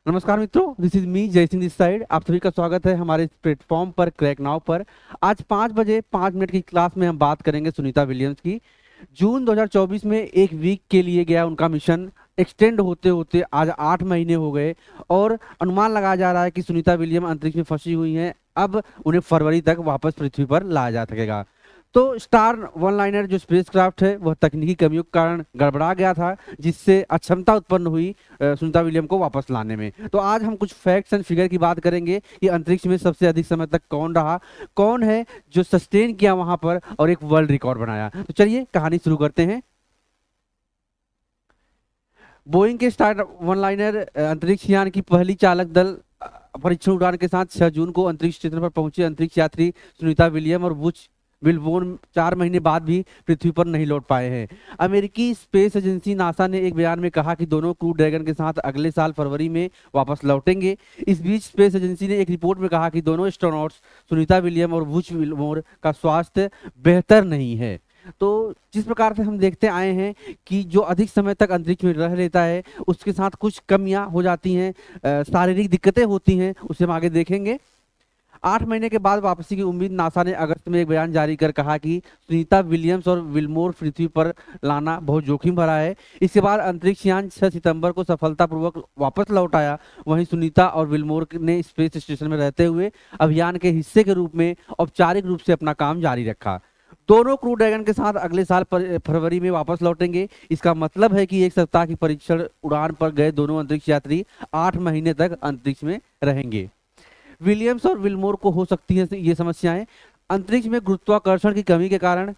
नमस्कार मित्रों, this is me जय सिंह दिस साइड। आप सभी का स्वागत है हमारे इस प्लेटफॉर्म पर क्रैक नाउ पर। आज 5 बजे 5 मिनट की क्लास में हम बात करेंगे सुनीता विलियम्स की। जून 2024 में एक वीक के लिए गया उनका मिशन एक्सटेंड होते होते आज 8 महीने हो गए और अनुमान लगाया जा रहा है कि सुनीता विलियम अंतरिक्ष में फंसी हुई हैं। अब उन्हें फरवरी तक वापस पृथ्वी पर लाया जा सकेगा। तो स्टार वन लाइनर जो स्पेसक्राफ्ट है वह तकनीकी कमियों के कारण गड़बड़ा गया था, जिससे अक्षमता उत्पन्न हुई सुनीता विलियम को वापस लाने में। तो आज हम कुछ फैक्ट्स एंड फिगर की बात करेंगे कि अंतरिक्ष में सबसे अधिक समय तक कौन रहा, कौन है जो सस्टेन किया वहां पर और एक वर्ल्ड रिकॉर्ड बनाया। तो चलिए कहानी शुरू करते हैं। बोइंग के स्टार वन लाइनर अंतरिक्ष यान की पहली चालक दल परीक्षण उड़ान के साथ 6 जून को अंतरिक्ष स्टेशन पर पहुंचे अंतरिक्ष यात्री सुनीता विलियम और बुच विलबोर्न 4 महीने बाद भी पृथ्वी पर नहीं लौट पाए हैं। अमेरिकी स्पेस एजेंसी नासा ने एक बयान में कहा कि दोनों क्रू ड्रैगन के साथ अगले साल फरवरी में वापस लौटेंगे। इस बीच स्पेस एजेंसी ने एक रिपोर्ट में कहा कि दोनों एस्ट्रोनॉट्स सुनीता विलियम और बुच विलमोर का स्वास्थ्य बेहतर नहीं है। तो जिस प्रकार से हम देखते आए हैं कि जो अधिक समय तक अंतरिक्ष में रह लेता है उसके साथ कुछ कमियां हो जाती हैं, शारीरिक दिक्कतें होती हैं, उसे हम आगे देखेंगे। 8 महीने के बाद वापसी की उम्मीद। नासा ने अगस्त में एक बयान जारी कर कहा कि सुनीता विलियम्स और विलमोर पृथ्वी पर लाना बहुत जोखिम भरा है। इसके बाद अंतरिक्ष यान 6 सितंबर को सफलतापूर्वक वापस लौट आया। वहीं सुनीता और विलमोर ने स्पेस स्टेशन में रहते हुए अभियान के हिस्से के रूप में औपचारिक रूप से अपना काम जारी रखा। दोनों क्रू ड्रैगन के साथ अगले साल फरवरी में वापस लौटेंगे। इसका मतलब है कि एक सप्ताह की परीक्षण उड़ान पर गए दोनों अंतरिक्ष यात्री 8 महीने तक अंतरिक्ष में रहेंगे। विलियम्स और विलमोर को हो सकती है ये समस्याएं। अंतरिक्ष में गुरुत्वाकर्षण की कमी के कारण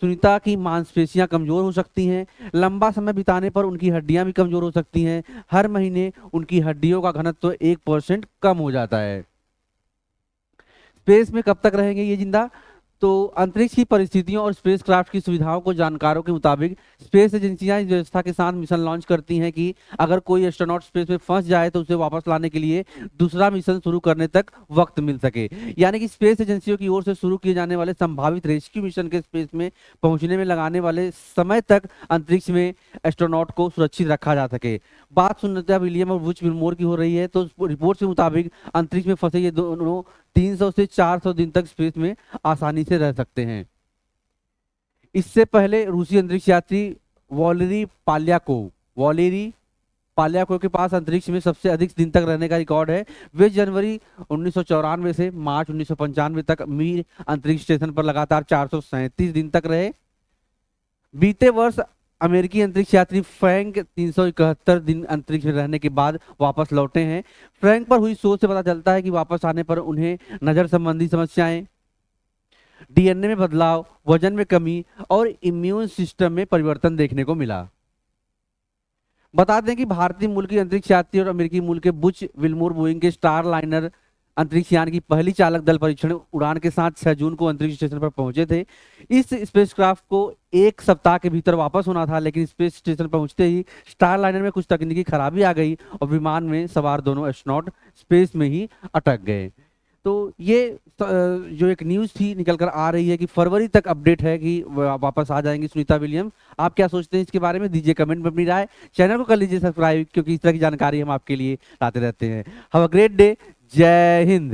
सुनीता की मांसपेशियां कमजोर हो सकती हैं। लंबा समय बिताने पर उनकी हड्डियां भी कमजोर हो सकती हैं। हर महीने उनकी हड्डियों का घनत्व 1% कम हो जाता है। स्पेस में कब तक रहेंगे ये जिंदा? तो अंतरिक्ष की परिस्थितियों और स्पेसक्राफ्ट की सुविधाओं को जानकारों के मुताबिक स्पेस एजेंसियां इस व्यवस्था के साथ मिशन लॉन्च करती हैं कि अगर कोई एस्ट्रोनॉट स्पेस में फंस जाए तो उसे वापस लाने के लिए दूसरा मिशन शुरू करने तक वक्त मिल सके। यानी कि स्पेस एजेंसियों की ओर से शुरू किए जाने वाले संभावित रेस्क्यू मिशन के स्पेस में पहुंचने में लगाने वाले समय तक अंतरिक्ष में एस्ट्रोनॉट को सुरक्षित रखा जा सके। बात सुनीता विलियम और बुच विलमोर की हो रही है, तो रिपोर्ट के मुताबिक अंतरिक्ष में फंसे ये दोनों 300 से 400 दिन तक स्पेस में आसानी से रह सकते हैं। इससे पहले रूसी अंतरिक्ष यात्री वॉलेरी पाल्याकोव के पास अंतरिक्ष में सबसे अधिक दिन तक रहने का रिकॉर्ड है। वे जनवरी 1994 से मार्च 1995 तक मीर अंतरिक्ष स्टेशन पर लगातार 437 दिन तक रहे। बीते वर्ष अमेरिकी अंतरिक्ष यात्री फ्रैंक 371 दिन अंतरिक्ष में रहने के बाद वापस लौटे हैं। फ्रैंक पर हुई शोध से पता चलता है कि वापस आने पर उन्हें नजर संबंधी समस्याएं, डीएनए में बदलाव, वजन में कमी और इम्यून सिस्टम में परिवर्तन देखने को मिला। बता दें कि भारतीय मूल की अंतरिक्ष यात्री और अमेरिकी मूल के बुच विलमोर बोइंग के स्टार लाइनर अंतरिक्ष यान की पहली चालक दल परीक्षण उड़ान के साथ 6 जून को अंतरिक्ष स्टेशन पर पहुंचे थे। इस स्पेसक्राफ्ट को एक सप्ताह के भीतर वापस होना था, लेकिन स्पेस स्टेशन पहुंचते ही स्टार लाइनर में कुछ तकनीकी खराबी आ गई और विमान में सवार दोनों एस्ट्रोनॉट स्पेस में ही अटक गए। तो ये जो एक न्यूज़ थी निकल कर आ रही है कि फरवरी तक अपडेट है कि वापस आ जाएंगी सुनीता विलियम। आप क्या सोचते हैं इसके बारे में? दीजिए कमेंट में अपनी राय। चैनल को कर लीजिए सब्सक्राइब, क्योंकि इस तरह की जानकारी हम आपके लिए लाते रहते हैं। Have a great day. जय हिंद।